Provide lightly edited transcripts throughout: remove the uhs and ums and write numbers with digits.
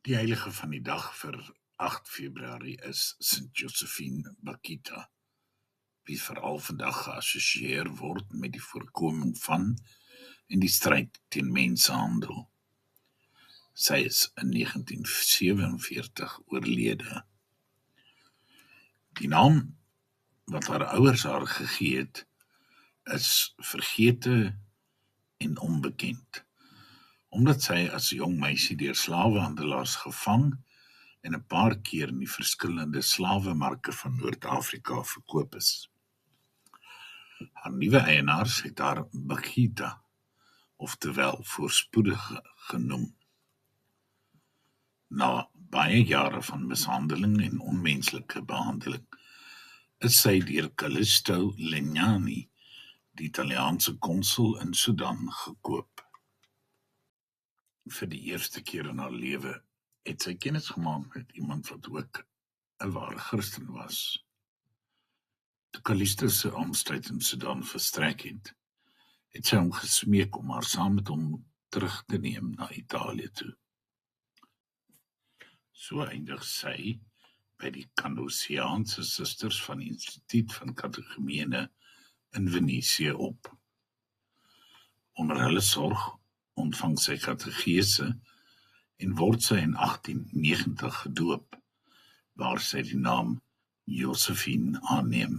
Die heilige van die dag vir 8 Februarie is Sint Josephine Bakhita, wie veral vandag geassosieer word met die voorkoming van en die stryd teen mensenhandel. Sy is in 1947 oorlede. Die naam wat haar ouers haar gegee het, is vergete en onbekend, omdat sy as jong meisie deur slawehandelaars gevang en 'n paar keer in die verskillende slawemarke van Noord-Afrika verkoop is. Haar nuwe eienaars het haar Bakhita, oftewel voorspoedig genoem. Na baie jare van mishandeling en onmenslike behandeling is sy deur Callisto Legnani, die Italiaanse konsul in Sudan, gekoop. Vir die eerste keer in haar lewe het sy kennis gemaak met iemand wat ook 'n ware Christen was. Toe Callisto se aanstryd in Sudan verstrek het sy hom gesmeek om haar saam met hom terug te neem na Italië toe. So eindig sy by die Canossiaanse Susters van die Instituut van Katechumene in Venesië op. Onder hulle sorg ontvang sy katechese en word sy in 1890 gedoop, waar sy die naam Josephine aanneem.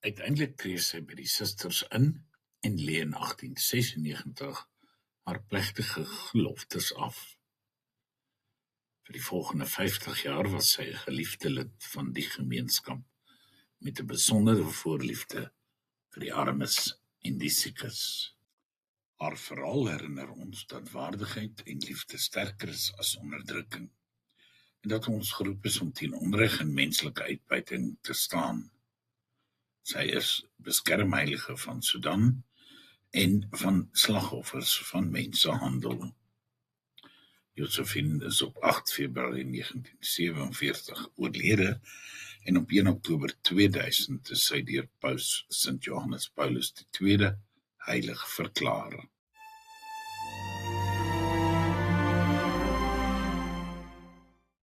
Uiteindelik tree sy by die Susters in en lê in 1896 haar plegtige geloftes af. Vir die volgende 50 jaar was sy 'n geliefde lid van die gemeenskap, met 'n besondere voorliefde vir die armes en die siekes. Haar verhaal herinner ons dat waardigheid en liefde sterker is as onderdrukking, en dat ons geroep is om teen onreg en menslike uitbuiting te staan. Sy is beskermheilige van Sudan en van slagoffers van mensenhandel. Josephine is op 8 Februarie 1947 oorlede en op 1 Oktober 2000 is sy deur Paus Sint Johannes Paulus II heilig verklaar.